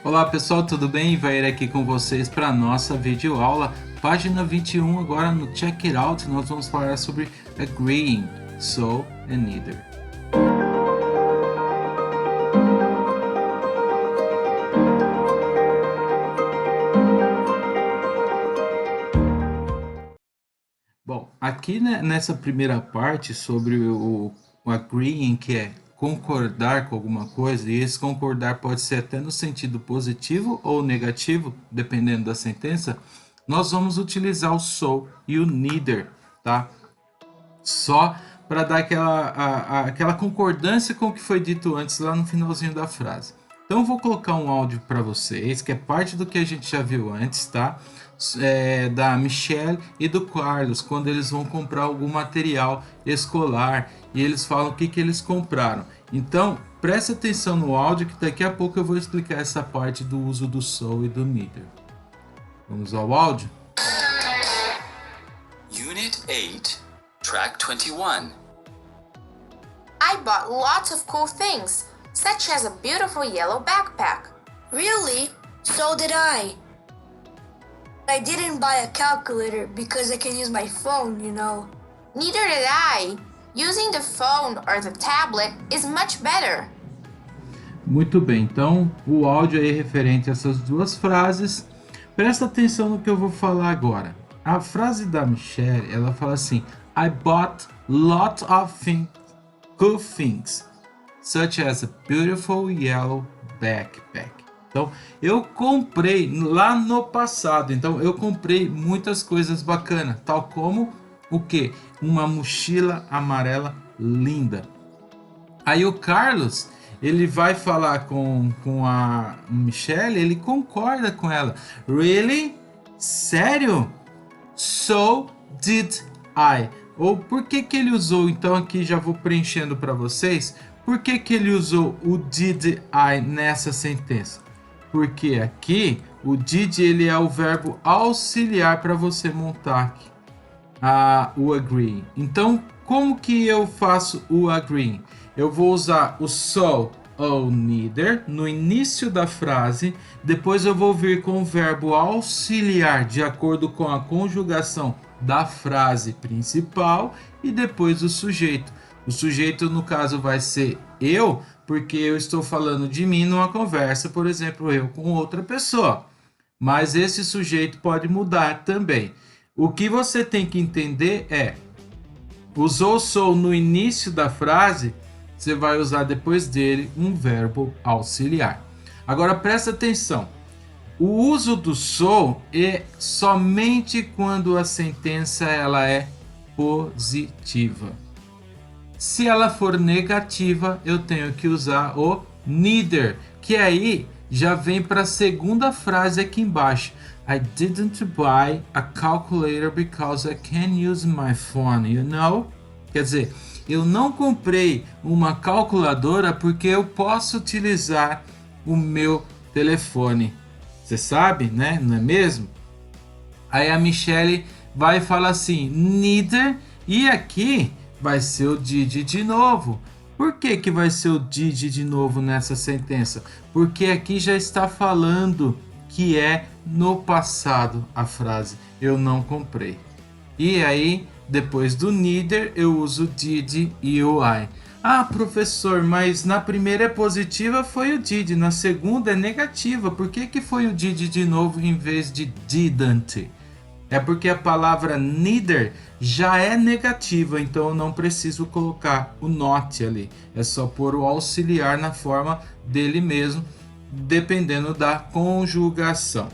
Olá pessoal, tudo bem? Vair aqui com vocês para a nossa videoaula, página 21. Agora no Check It Out nós vamos falar sobre agreeing, so and neither. Bom, aqui nessa primeira parte sobre o agreeing, que é concordar com alguma coisa, e esse concordar pode ser até no sentido positivo ou negativo, dependendo da sentença, nós vamos utilizar o so e o neither, tá? Só para dar aquela concordância com o que foi dito antes lá no finalzinho da frase. Então eu vou colocar um áudio para vocês, que é parte do que a gente já viu antes, tá? Da Michelle e do Carlos, quando eles vão comprar algum material escolar e eles falam o que eles compraram. Então preste atenção no áudio, que daqui a pouco eu vou explicar essa parte do uso do so e do neither. Vamos ao áudio? Unit 8, Track 21. I bought lots of cool things, such as a beautiful yellow backpack. Really? So did I. I didn't buy a calculator because I can use my phone, you know. Neither did I. Using the phone or the tablet is much better. Muito bem, então o áudio aí referente a essas duas frases. Presta atenção no que eu vou falar agora. A frase da Michelle, ela fala assim: I bought lots of cool things, such as a beautiful yellow backpack. Então, eu comprei lá no passado. Então, eu comprei muitas coisas bacanas, tal como o quê? Uma mochila amarela linda. Aí o Carlos, ele vai falar com a Michelle, ele concorda com ela. Really? Sério? So did I. Ou por que ele usou, então aqui já vou preenchendo para vocês. Por que ele usou o did I nessa sentença? Porque aqui o did, ele é o verbo auxiliar para você montar aqui, o agree. Então, como que eu faço o agree? Eu vou usar o so ou neither no início da frase, depois eu vou vir com o verbo auxiliar de acordo com a conjugação da frase principal e depois o sujeito. O sujeito, no caso, vai ser eu, porque eu estou falando de mim numa conversa, por exemplo, eu com outra pessoa. Mas esse sujeito pode mudar também. O que você tem que entender é: usou so no início da frase, você vai usar depois dele um verbo auxiliar. Agora presta atenção. O uso do so é somente quando a sentença ela é positiva. Se ela for negativa, eu tenho que usar o neither, que aí já vem para a segunda frase aqui embaixo. I didn't buy a calculator because I can use my phone, you know? Quer dizer, eu não comprei uma calculadora porque eu posso utilizar o meu telefone. Você sabe, né? Não é mesmo? Aí a Michelle vai falar assim, neither, e aqui vai ser o did de novo. Por que vai ser o did de novo nessa sentença? Porque aqui já está falando que é no passado a frase, eu não comprei. E aí, depois do neither, eu uso did e o I. Ah, professor, mas na primeira é positiva, foi o did, na segunda é negativa. Por que foi o did de novo em vez de didn't? É porque a palavra neither já é negativa, então eu não preciso colocar o not ali. É só pôr o auxiliar na forma dele mesmo, dependendo da conjugação.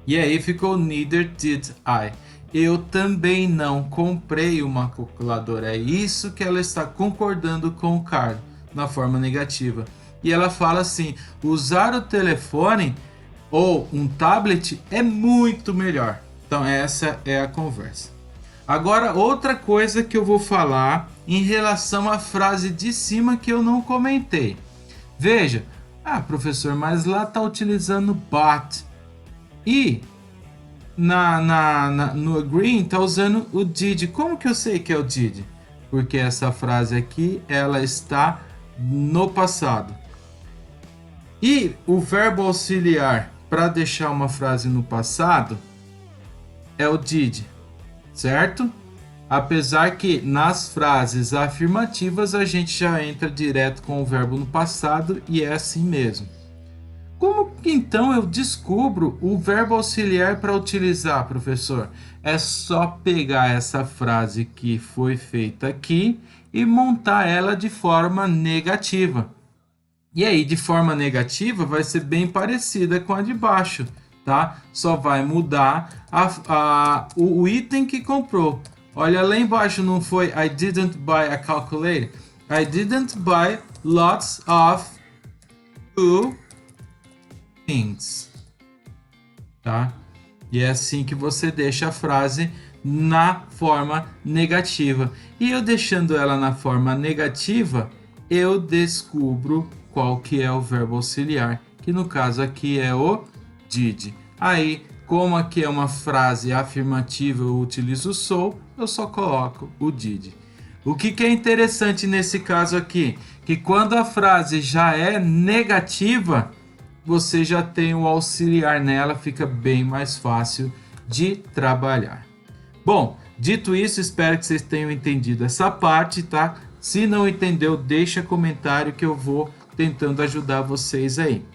E aí ficou neither did I. Eu também não comprei uma calculadora. É isso que ela está concordando com o Carlos na forma negativa. E ela fala assim: usar o telefone ou um tablet é muito melhor. Então essa é a conversa. Agora, outra coisa que eu vou falar em relação à frase de cima que eu não comentei. Veja, professor, mas lá está utilizando but. E no agree está usando o did. Como que eu sei que é o did? Porque essa frase aqui, ela está no passado. E o verbo auxiliar para deixar uma frase no passado é o did, certo? Apesar que nas frases afirmativas a gente já entra direto com o verbo no passado e é assim mesmo. Como que então eu descubro o verbo auxiliar para utilizar, professor? É só pegar essa frase que foi feita aqui e montar ela de forma negativa. E aí, de forma negativa, vai ser bem parecida com a de baixo, tá? Só vai mudar o item que comprou. Olha, lá embaixo não foi I didn't buy a calculator. I didn't buy lots of new things, tá? E é assim que você deixa a frase na forma negativa. E eu deixando ela na forma negativa, eu descubro qual que é o verbo auxiliar, que no caso aqui é o did. Aí, como aqui é uma frase afirmativa, eu utilizo o so, eu só coloco o did. O que é interessante nesse caso aqui? Que quando a frase já é negativa, você já tem o auxiliar nela, fica bem mais fácil de trabalhar. Bom, dito isso, espero que vocês tenham entendido essa parte, tá? Se não entendeu, deixa comentário que eu vou tentando ajudar vocês aí.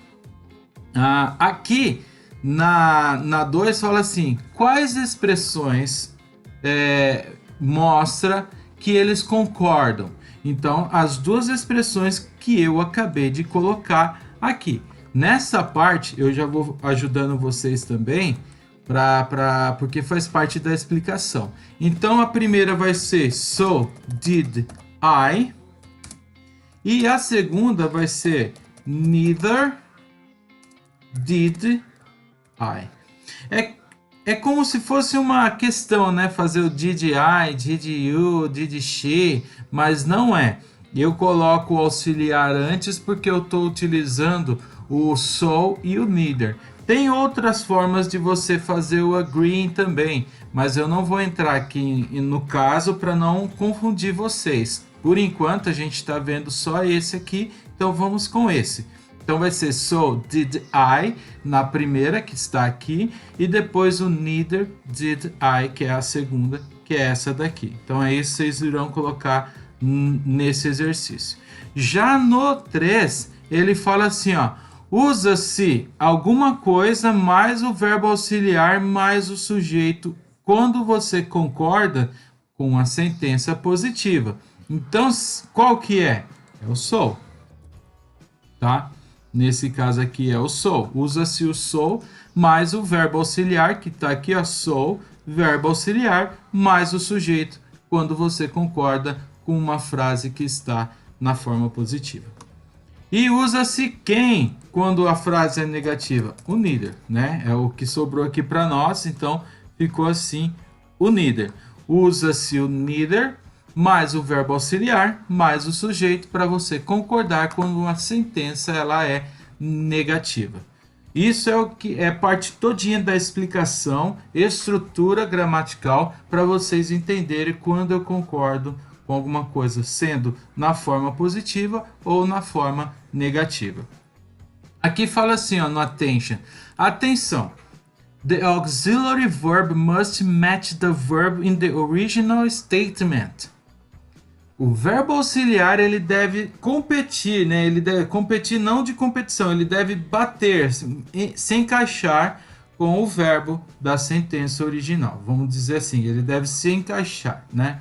Aqui na 2 fala assim, quais expressões mostra que eles concordam? Então, as duas expressões que eu acabei de colocar aqui. Nessa parte, eu já vou ajudando vocês também, porque faz parte da explicação. Então, a primeira vai ser So did I. E a segunda vai ser Neither did I. É como se fosse uma questão, né? Fazer o did I, did you, did she, mas não é. Eu coloco o auxiliar antes porque eu estou utilizando o so e o neither. Tem outras formas de você fazer o agreeing também, mas eu não vou entrar aqui no caso para não confundir vocês. Por enquanto a gente está vendo só esse aqui, então vamos com esse. Então vai ser so did I na primeira que está aqui e depois o neither did I, que é a segunda, que é essa daqui. Então é isso que vocês irão colocar nesse exercício. Já no 3, ele fala assim, ó, usa-se alguma coisa mais o verbo auxiliar mais o sujeito quando você concorda com a sentença positiva. Então, qual que é? É o so, tá? Nesse caso aqui é o so. Usa-se o so mais o verbo auxiliar, que está aqui, ó, so, verbo auxiliar mais o sujeito, quando você concorda com uma frase que está na forma positiva. E usa-se quem quando a frase é negativa? O neither, né? É o que sobrou aqui para nós, então ficou assim o neither. Usa-se o neither mais o verbo auxiliar mais o sujeito para você concordar quando uma sentença ela é negativa. Isso é o que é parte todinha da explicação, estrutura gramatical para vocês entenderem quando eu concordo com alguma coisa, sendo na forma positiva ou na forma negativa. Aqui fala assim, ó, no attention. Atenção. The auxiliary verb must match the verb in the original statement. O verbo auxiliar ele deve competir, né? Ele deve competir não de competição, ele deve bater, se encaixar com o verbo da sentença original. Vamos dizer assim, ele deve se encaixar, né?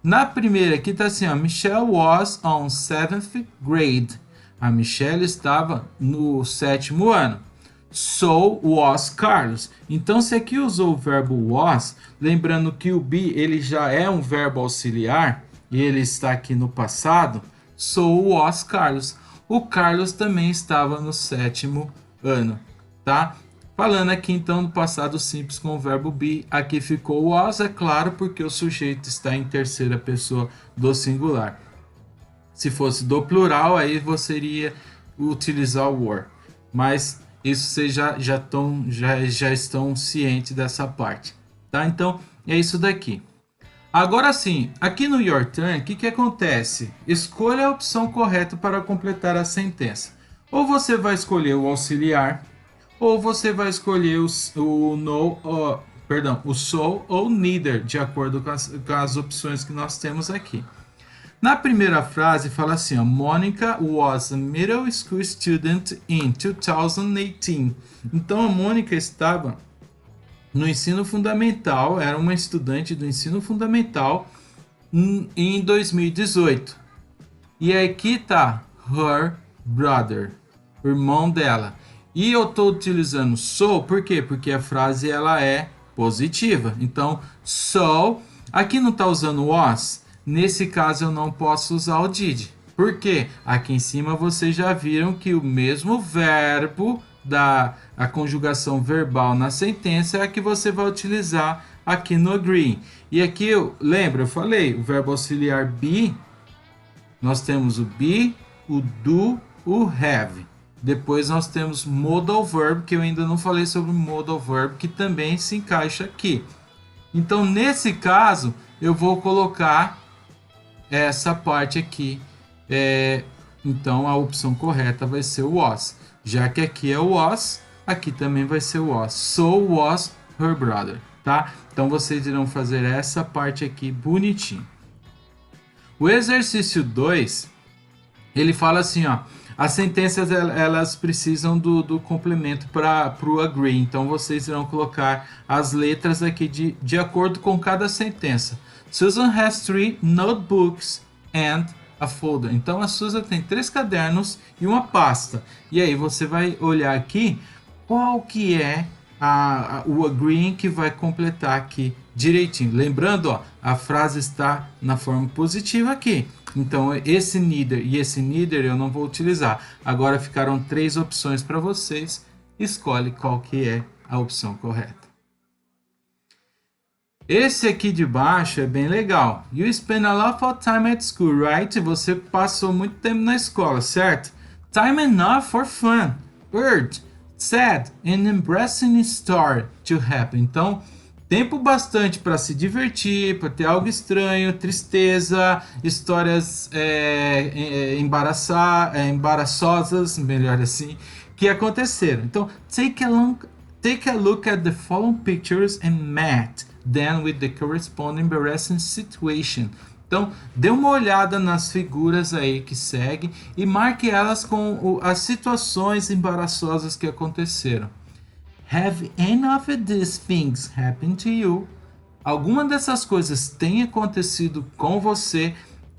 Na primeira aqui está assim, ó, Michelle was on 7th grade. A Michelle estava no 7º ano. So was Carlos. Então, se aqui usou o verbo was, lembrando que o be ele já é um verbo auxiliar e ele está aqui no passado, so was Carlos. O Carlos também estava no 7º ano, tá? Falando aqui então no passado simples com o verbo be, aqui ficou was, é claro, porque o sujeito está em terceira pessoa do singular. Se fosse do plural, aí você iria utilizar o were. Mas isso vocês já estão cientes dessa parte, tá? Então é isso daqui. Agora sim, aqui no Your Turn, o que acontece? Escolha a opção correta para completar a sentença. Ou você vai escolher o auxiliar, ou você vai escolher o so ou neither, de acordo com as opções que nós temos aqui. Na primeira frase fala assim, ó, Monica was a middle school student in 2018. Então a Mônica estava no ensino fundamental, era uma estudante do ensino fundamental em 2018. E aqui tá her brother, o irmão dela. E eu estou utilizando so, por quê? Porque a frase ela é positiva. Então, so, aqui não está usando was. Nesse caso eu não posso usar o did. Por quê? Aqui em cima vocês já viram que o mesmo verbo a conjugação verbal na sentença é a que você vai utilizar aqui no agree. E aqui, lembra, eu falei, o verbo auxiliar be, nós temos o be, o do, o have. Depois nós temos modal verb, que eu ainda não falei sobre o modal verb, que também se encaixa aqui. Então, nesse caso, eu vou colocar essa parte aqui. Então, a opção correta vai ser o was. Já que aqui é o was, aqui também vai ser o was. So was her brother, tá? Então, vocês irão fazer essa parte aqui bonitinho. O exercício 2, ele fala assim, ó. As sentenças, elas precisam do complemento para o agree. Então, vocês irão colocar as letras aqui de acordo com cada sentença. Susan has 3 notebooks and a folder. Então, a Susan tem 3 cadernos e uma pasta. E aí, você vai olhar aqui qual que é o agreeing que vai completar aqui direitinho. Lembrando, ó, a frase está na forma positiva aqui. Então, esse neither e esse neither eu não vou utilizar. Agora ficaram 3 opções para vocês. Escolhe qual que é a opção correta. Esse aqui de baixo é bem legal. You spend a lot of time at school, right? Você passou muito tempo na escola, certo? Time enough for fun, weird, sad and embarrassing story to happen. Então, tempo bastante para se divertir, para ter algo estranho, tristeza, histórias embaraçosas, melhor assim, que aconteceram. Então, take a look at the following pictures and match them with the corresponding embarrassing situation. Então, dê uma olhada nas figuras aí que seguem e marque elas com as situações embaraçosas que aconteceram. Have any of these things happened to you? Alguma dessas coisas tem acontecido com você?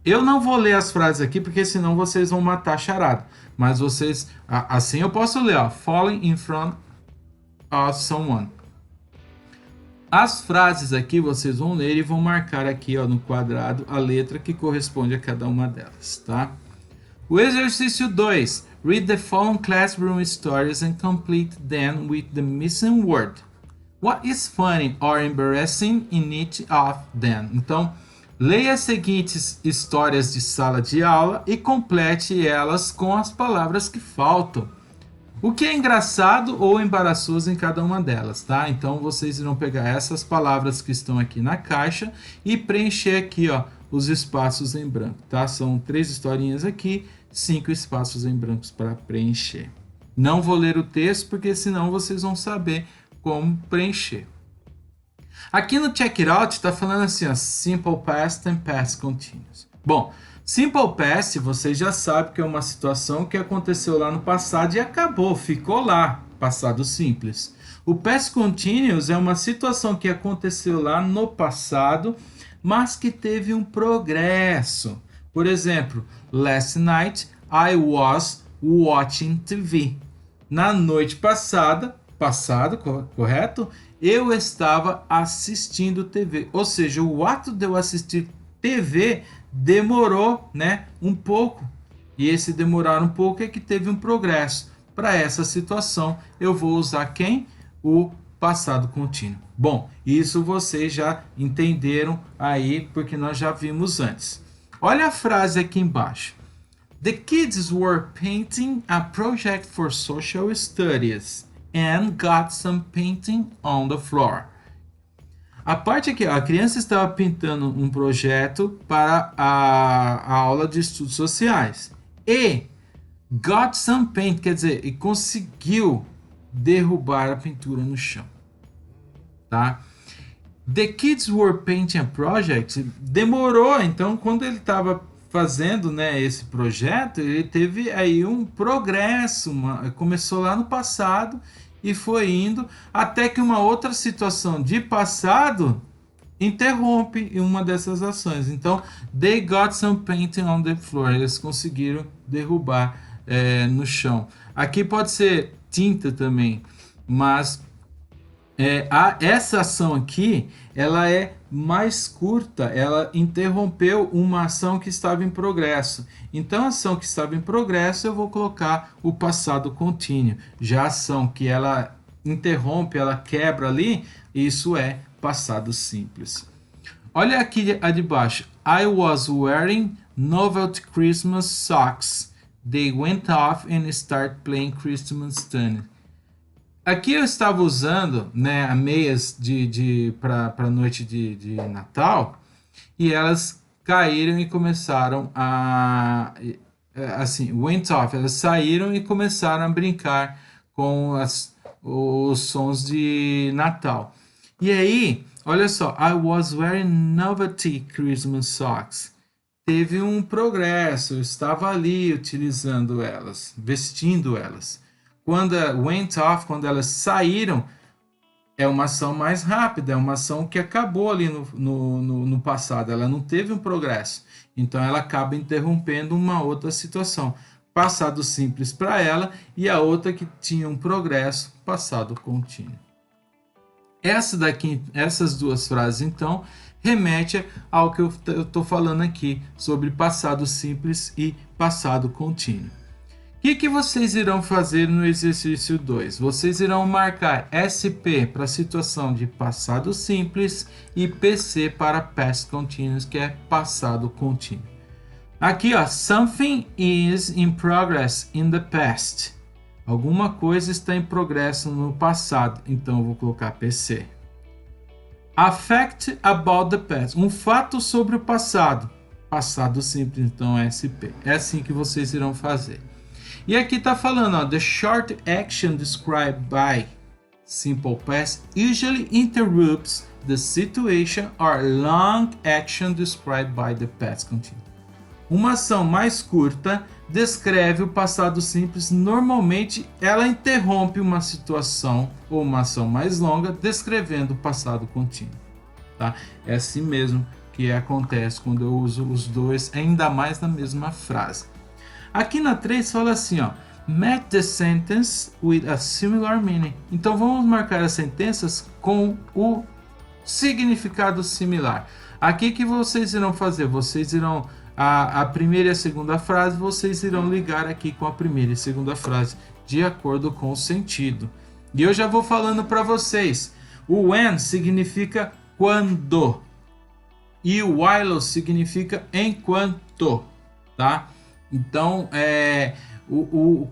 Eu não vou ler as frases aqui, porque senão vocês vão matar a charada. Mas vocês, assim eu posso ler, ó. Falling in front of someone. As frases aqui vocês vão ler e vão marcar aqui, ó, no quadrado a letra que corresponde a cada uma delas, tá? O exercício 2. Read the following classroom stories and complete them with the missing word. What is funny or embarrassing in each of them? Então, leia as seguintes histórias de sala de aula e complete elas com as palavras que faltam. O que é engraçado ou embaraçoso em cada uma delas, tá? Então, vocês irão pegar essas palavras que estão aqui na caixa e preencher aqui, ó, os espaços em branco, tá? São 3 historinhas aqui, 5 espaços em brancos para preencher. Não vou ler o texto, porque senão vocês vão saber como preencher. Aqui no Check It Out está falando assim, ó, Simple Past and Past Continuous. Bom, Simple Past, vocês já sabem que é uma situação que aconteceu lá no passado e acabou, ficou lá, passado simples. O Past Continuous é uma situação que aconteceu lá no passado, mas que teve um progresso. Por exemplo, last night I was watching TV. Na noite passada, correto? Eu estava assistindo TV. Ou seja, o ato de eu assistir TV demorou, né, um pouco. E esse demorar um pouco é que teve um progresso. Para essa situação, eu vou usar quem? O passado contínuo. Bom, isso vocês já entenderam aí, porque nós já vimos antes. Olha a frase aqui embaixo. The kids were painting a project for social studies and got some painting on the floor. A parte aqui, a criança estava pintando um projeto para a aula de estudos sociais e got some paint, quer dizer, e conseguiu derrubar a pintura no chão, tá? The kids were painting a project, demorou, então quando ele estava fazendo, né, esse projeto, ele teve aí um progresso, começou lá no passado e foi indo até que uma outra situação de passado interrompe uma dessas ações. Então, they got some painting on the floor, eles conseguiram derrubar no chão. Aqui pode ser tinta também, mas essa ação aqui, ela é mais curta, ela interrompeu uma ação que estava em progresso. Então, a ação que estava em progresso, eu vou colocar o passado contínuo. Já a ação que ela interrompe, ela quebra ali, isso é passado simples. Olha aqui a de baixo. I was wearing novelty Christmas socks. They went off and started playing Christmas tune. Aqui eu estava usando, né, meias para a noite de Natal e elas caíram e começaram assim, went off, elas saíram e começaram a brincar com os sons de Natal. E aí, olha só, I was wearing novelty Christmas socks. Teve um progresso, eu estava ali utilizando elas, vestindo elas. Quando went off, quando elas saíram, é uma ação mais rápida, é uma ação que acabou ali no passado, ela não teve um progresso. Então ela acaba interrompendo uma outra situação. Passado simples para ela e a outra que tinha um progresso, passado contínuo. Essas duas frases, então, remete ao que eu estou falando aqui sobre passado simples e passado contínuo. O que vocês irão fazer no exercício 2? Vocês irão marcar SP para a situação de passado simples e PC para past continuous, que é passado contínuo. Aqui, ó, something is in progress in the past. Alguma coisa está em progresso no passado, então eu vou colocar PC. A fact about the past, um fato sobre o passado. Passado simples, então SP. É assim que vocês irão fazer. E aqui está falando, ó, the short action described by simple past usually interrupts the situation or long action described by the past continuous. Uma ação mais curta descreve o passado simples. Normalmente, ela interrompe uma situação ou uma ação mais longa, descrevendo o passado contínuo. Tá? É assim mesmo que acontece quando eu uso os dois, ainda mais na mesma frase. Aqui na 3 fala assim, ó, match the sentence with a similar meaning. Então vamos marcar as sentenças com o significado similar. Aqui que vocês irão fazer? Vocês irão a primeira e a segunda frase, vocês irão ligar aqui com a primeira e segunda frase de acordo com o sentido. E eu já vou falando para vocês. O when significa quando e o while significa enquanto, tá? Então,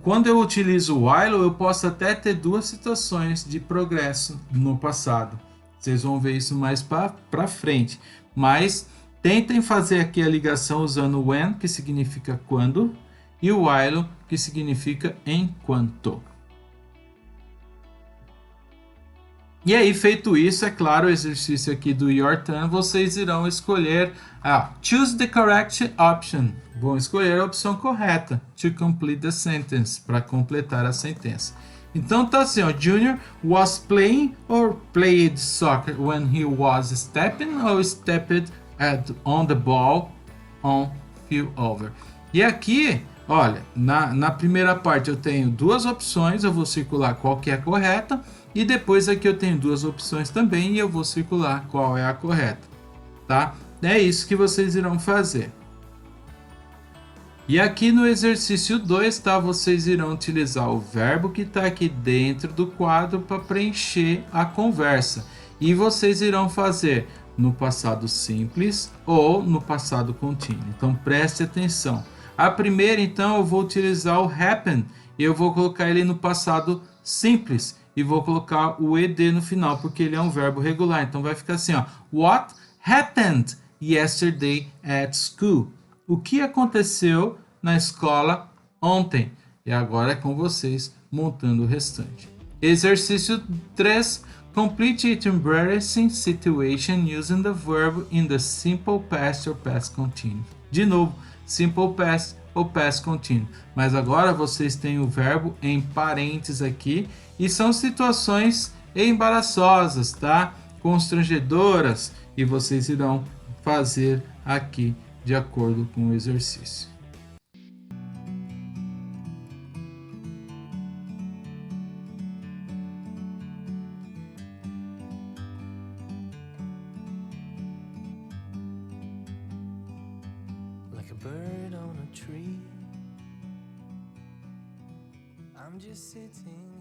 quando eu utilizo o while, eu posso até ter duas situações de progresso no passado. Vocês vão ver isso mais para frente. Mas tentem fazer aqui a ligação usando o when, que significa quando, e o while, que significa enquanto. E aí, feito isso, é claro, o exercício aqui do Your Turn, vocês irão escolher choose the correct option. Vão escolher a opção correta to complete the sentence, para completar a sentença. Então tá assim, ó, Junior was playing or played soccer when he was stepping or stepped on the ball on field over. E aqui, olha, na primeira parte eu tenho duas opções, eu vou circular qual que é a correta. E depois aqui eu tenho duas opções também e eu vou circular qual é a correta, tá? É isso que vocês irão fazer. E aqui no exercício 2, tá? Vocês irão utilizar o verbo que está aqui dentro do quadro para preencher a conversa. E vocês irão fazer no passado simples ou no passado contínuo. Então preste atenção. A primeira, então, eu vou utilizar o happen. Eu vou colocar ele no passado simples. E vou colocar o ed no final, porque ele é um verbo regular. Então vai ficar assim, ó. What happened yesterday at school? O que aconteceu na escola ontem? E agora é com vocês montando o restante. Exercício 3. Complete it embarrassing situation using the verb in the simple past or past continuous. De novo, simple past ou past continuous. Mas agora vocês têm o verbo em parênteses aqui e são situações embaraçosas, tá? Constrangedoras, e vocês irão fazer aqui de acordo com o exercício. Like a bird on a tree, I'm just sitting